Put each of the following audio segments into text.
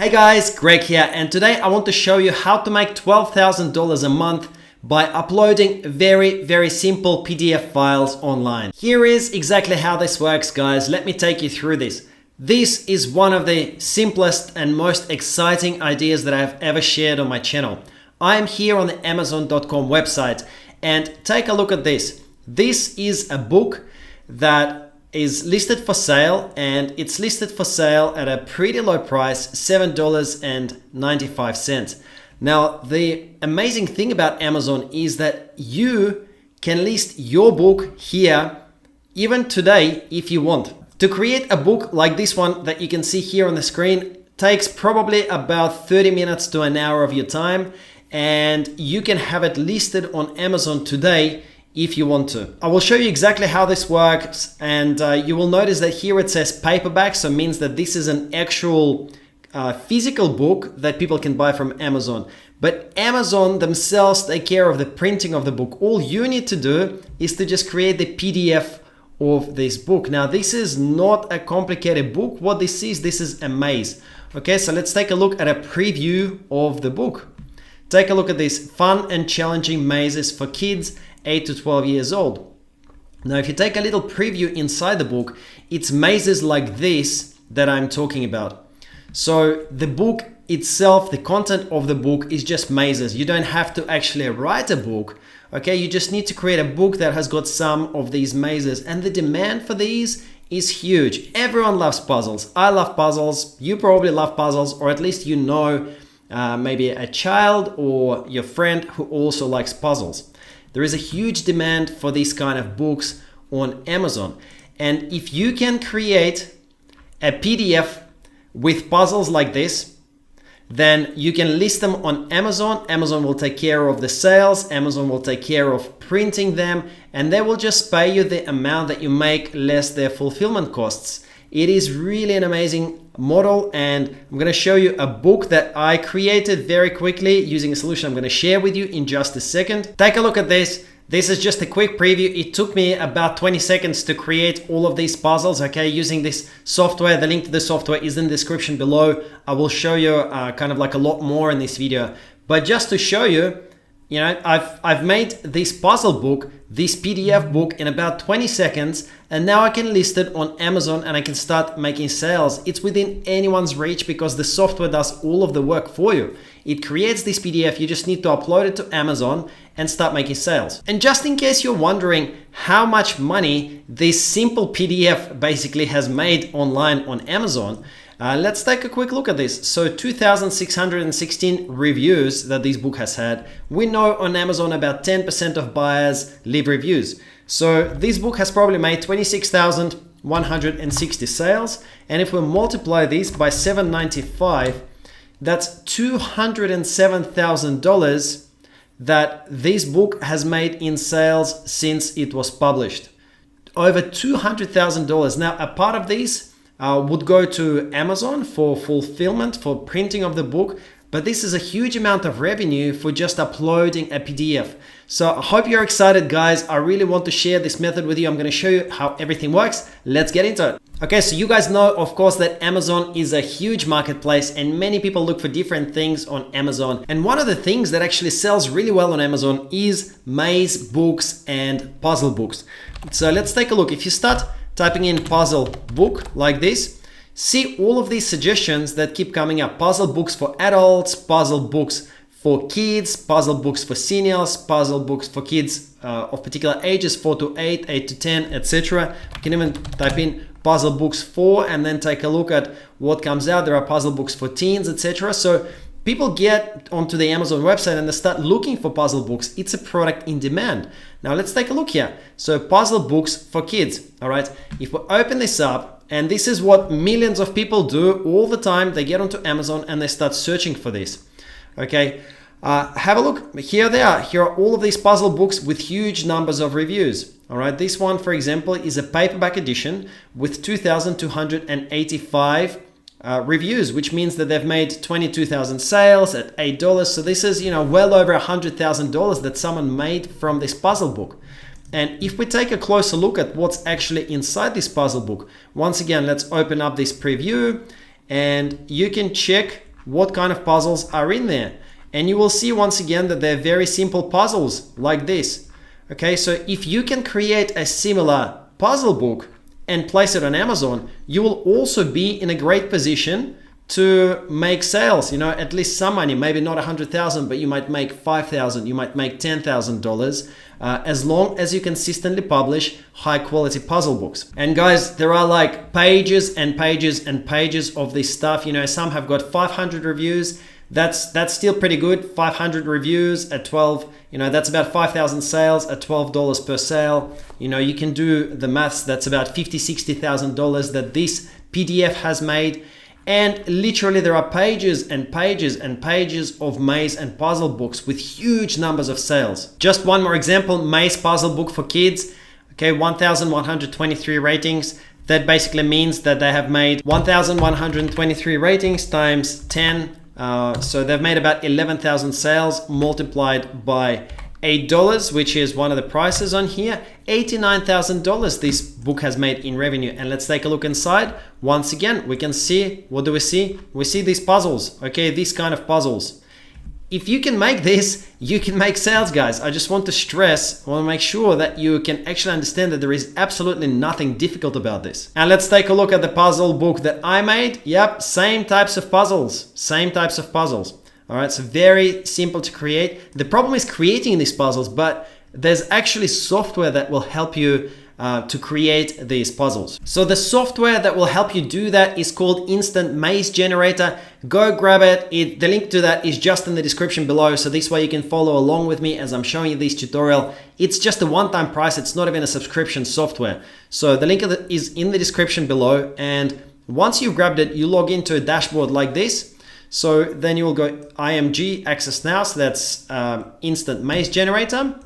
Hey guys, Greg here, and today I want to show you how to make $12,000 a month by uploading very simple PDF files online. Here is exactly how this works, guys. Let me take you through this. This is one of the simplest and most exciting ideas that I've ever shared on my channel. I am here on the Amazon.com website, and take a look at this. This is a book that is listed for sale, and it's listed for sale at a pretty low price, $7.95. Now, the amazing thing about Amazon is that you can list your book here even today if you want. To create a book like this one that you can see here on the screen takes probably about 30 minutes to an hour of your time, and you can have it listed on Amazon today if you want to. I will show you exactly how this works, and you will notice that here it says paperback, so it means that this is an actual physical book that people can buy from Amazon. But Amazon themselves take care of the printing of the book. All you need to do is to just create the PDF of this book. Now, this is not a complicated book. What this is a maze. Okay, so let's take a look at a preview of the book. Take a look at these fun and challenging mazes for kids 8 to 12 years old. Now, if you take a little preview inside the book, it's mazes like this that I'm talking about. So the book itself, the content of the book is just mazes. You don't have to actually write a book. Okay, you just need to create a book that has got some of these mazes, and the demand for these is huge. Everyone loves puzzles. I love puzzles. You probably love puzzles, or at least you know maybe a child or your friend who also likes puzzles. There is a huge demand for these kind of books on Amazon. And if you can create a PDF with puzzles like this, then you can list them on Amazon. Amazon will take care of the sales. Amazon will take care of printing them, and they will just pay you the amount that you make less their fulfillment costs. It is really an amazing model, and I'm going to show you a book that I created very quickly using a solution I'm going to share with you in just a second. Take a look at this. This is just a quick preview. It took me about 20 seconds to create all of these puzzles, okay, using this software. The link to the software is in the description below. I will show you kind of like a lot more in this video. But just to show you, you know, I've made this puzzle book, this PDF book, in about 20 seconds, and now I can list it on Amazon and I can start making sales. It's within anyone's reach because the software does all of the work for you. It creates this PDF, you just need to upload it to Amazon and start making sales. And just in case you're wondering how much money this simple PDF basically has made online on Amazon, let's take a quick look at this. So 2,616 reviews that this book has had. We know on Amazon about 10% of buyers leave reviews. So this book has probably made 26,160 sales. And if we multiply this by $7.95, that's $207,000 that this book has made in sales since it was published. Over $200,000. Now, a part of these would go to Amazon for fulfillment, for printing of the book, but this is a huge amount of revenue for just uploading a PDF. So I hope you're excited, guys. I really want to share this method with you. I'm going to show you how everything works. Let's get into it. Okay, so you guys know, of course, that Amazon is a huge marketplace and many people look for different things on Amazon. And one of the things that actually sells really well on Amazon is maze books and puzzle books. So let's take a look. If you start typing in puzzle book like this, see all of these suggestions that keep coming up. Puzzle books for adults, puzzle books for kids, puzzle books for seniors, puzzle books for kids of particular ages, 4 to 8, 8 to 10, etc. You can even type in puzzle books for, and then take a look at what comes out. There are puzzle books for teens, etc. So people get onto the Amazon website and they start looking for puzzle books. It's a product in demand. Now let's take a look here. So puzzle books for kids, all right? If we open this up, and this is what millions of people do all the time, they get onto Amazon and they start searching for this, okay? Have a look, here they are. Here are all of these puzzle books with huge numbers of reviews, all right? This one, for example, is a paperback edition with 2,285 reviews, which means that they've made 22,000 sales at $8. So this is, you know, well over $100,000 that someone made from this puzzle book. And if we take a closer look at what's actually inside this puzzle book, once again, let's open up this preview and you can check what kind of puzzles are in there. And you will see once again that they're very simple puzzles like this. Okay, so if you can create a similar puzzle book and place it on Amazon, you will also be in a great position to make sales, at least some money, maybe not 100,000, but you might make 5,000, you might make $10,000, as long as you consistently publish high quality puzzle books. And guys, there are like pages and pages and pages of this stuff. Some have got 500 reviews. That's still pretty good. 500 reviews at 12, that's about 5,000 sales at $12 per sale. You can do the maths. That's about $50,000-$60,000 that this PDF has made. And literally there are pages and pages and pages of maze and puzzle books with huge numbers of sales. Just one more example, maze puzzle book for kids. Okay, 1,123 ratings. That basically means that they have made 1,123 ratings times 10. So they've made about 11,000 sales multiplied by $8, which is one of the prices on here. $89,000 this book has made in revenue. And let's take a look inside. Once again, we can see, what do we see? We see these puzzles, okay, these kind of puzzles. If you can make this, you can make sales, guys. I just want to make sure that you can actually understand that there is absolutely nothing difficult about this. And let's take a look at the puzzle book that I made. Yep, same types of puzzles, All right, so very simple to create. The problem is creating these puzzles, but there's actually software that will help you to create these puzzles. So the software that will help you do that is called Instant Maze Generator. Go grab it. The link to that is just in the description below. So this way you can follow along with me as I'm showing you this tutorial. It's just a one-time price. It's not even a subscription software. So the link is in the description below. And once you've grabbed it, you log into a dashboard like this. So then you will go IMG Access Now. So that's Instant Maze Generator.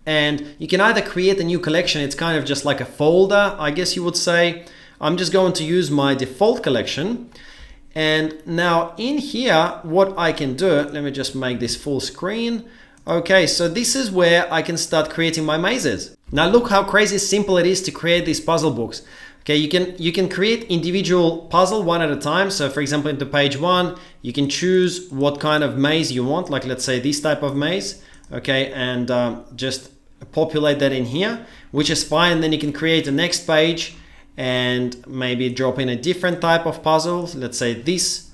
And you can either create a new collection. It's kind of just like a folder, I guess you would say. I'm just going to use my default collection. And now in here, what I can do, let me just make this full screen. Okay, so this is where I can start creating my mazes. Now look how crazy simple it is to create these puzzle books. Okay, you can create individual puzzle one at a time. So for example, into page 1, you can choose what kind of maze you want, like let's say this type of maze. Okay, and just populate that in here, which is fine. Then you can create the next page and maybe drop in a different type of puzzle. Let's say this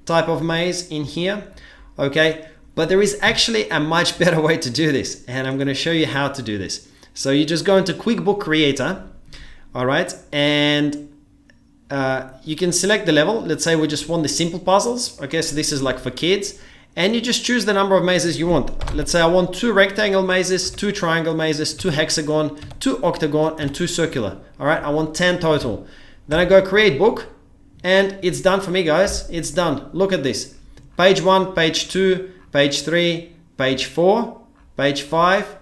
type of maze in here. Okay, but there is actually a much better way to do this, and I'm going to show you how to do this. So you just go into QuickBook Creator. All right, and you can select the level. Let's say we just want the simple puzzles. Okay, so this is like for kids. And you just choose the number of mazes you want. Let's say I want 2 rectangle mazes, 2 triangle mazes, 2 hexagon, 2 octagon, and 2 circular. All right, I want 10 total. Then I go create book, and it's done for me, guys. It's done. Look at this. Page 1, page 2, page 3, page 4, page 5,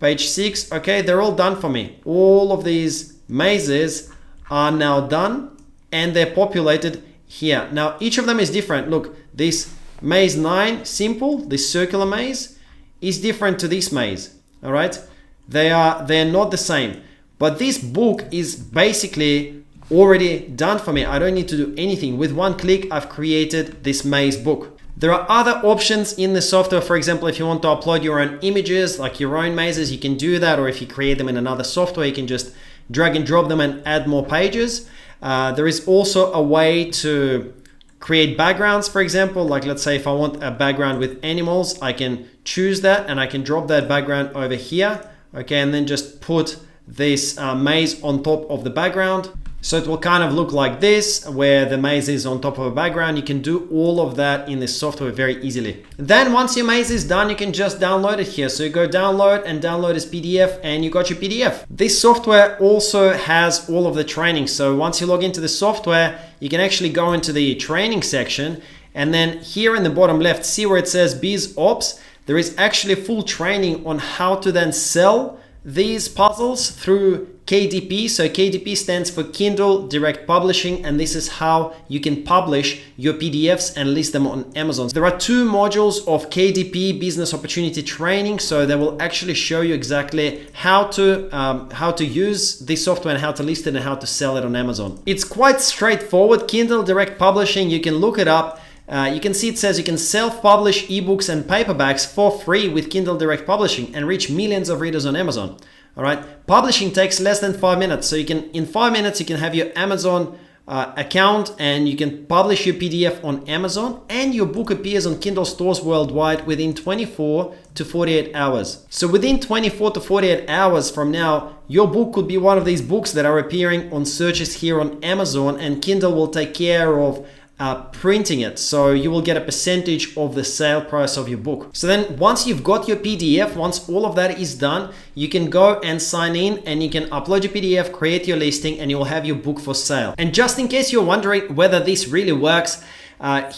page 6. Okay, they're all done for me. All of these mazes are now done, and they're populated here. Now, each of them is different. Look, this maze 9, simple, this circular maze is different to this maze. All right, they're not the same, but this book is basically already done for me. I don't need to do anything. With one click, I've created this maze book. There are other options in the software. For example, if you want to upload your own images, like your own mazes, you can do that. Or if you create them in another software, you can just drag and drop them and add more pages. There is also a way to create backgrounds, for example, like let's say if I want a background with animals, I can choose that and I can drop that background over here. Okay, and then just put this maze on top of the background. So it will kind of look like this, where the maze is on top of a background. You can do all of that in this software very easily. Then once your maze is done, you can just download it here. So you go download and download as PDF, and you got your PDF. This software also has all of the training. So once you log into the software, you can actually go into the training section, and then here in the bottom left, see where it says Biz Ops. There is actually full training on how to then sell these puzzles through KDP. So KDP stands for Kindle Direct Publishing, and this is how you can publish your PDFs and list them on Amazon. There are 2 modules of KDP Business Opportunity Training, so they will actually show you exactly how to use this software and how to list it and how to sell it on Amazon. It's quite straightforward. Kindle Direct Publishing, you can look it up. you can see it says you can self-publish ebooks and paperbacks for free with Kindle Direct Publishing and reach millions of readers on Amazon. All right, publishing takes less than 5 minutes, so you can in 5 minutes you can have your Amazon account and you can publish your PDF on Amazon, and your book appears on Kindle stores worldwide within 24 to 48 hours. So within 24 to 48 hours from now, your book could be one of these books that are appearing on searches here on Amazon, and Kindle will take care of printing it, so you will get a percentage of the sale price of your book. So then once you've got your PDF, once all of that is done, you can go and sign in and you can upload your PDF, create your listing, and you will have your book for sale. And just in case you're wondering whether this really works, I'm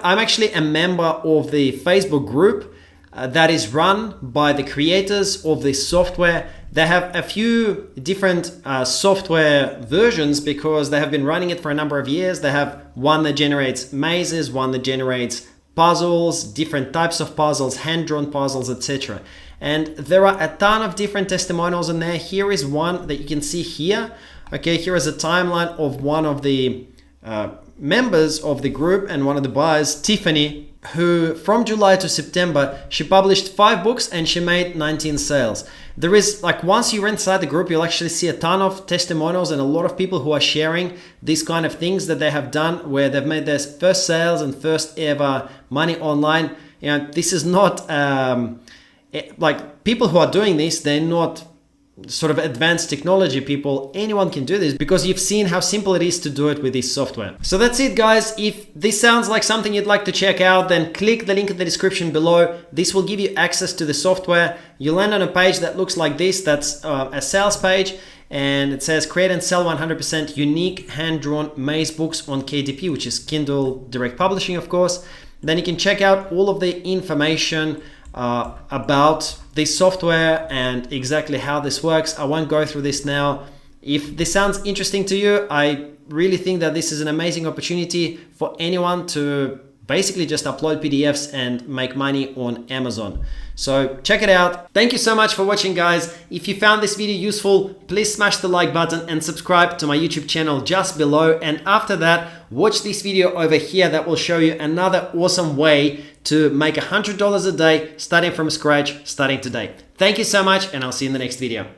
actually a member of the Facebook group that is run by the creators of this software. They have a few different software versions because they have been running it for a number of years. They have one that generates mazes, one that generates puzzles, different types of puzzles, hand-drawn puzzles, etc. And there are a ton of different testimonials in there. Here is one that you can see here. Okay, here is a timeline of one of the members of the group and one of the buyers, Tiffany, who from July to September, she published 5 books and she made 19 sales. There is, like, once you're inside the group, you'll actually see a ton of testimonials and a lot of people who are sharing these kind of things that they have done where they've made their first sales and first ever money online. You know, this is not like, people who are doing this, they're not sort of advanced technology people. Anyone can do this because you've seen how simple it is to do it with this software. So that's it, guys. If this sounds like something you'd like to check out, then click the link in the description below. This will give you access to the software. You'll land on a page that looks like this. That's a sales page, and it says create and sell 100% unique hand-drawn maze books on KDP, which is Kindle Direct Publishing, of course. Then you can check out all of the information about this software and exactly how this works. I won't go through this now. If this sounds interesting to you, I really think that this is an amazing opportunity for anyone to basically just upload PDFs and make money on Amazon. So check it out. Thank you so much for watching, guys. If you found this video useful, please smash the like button and subscribe to my YouTube channel just below. And after that, watch this video over here that will show you another awesome way to make $100 a day starting from scratch, starting today. Thank you so much, and I'll see you in the next video.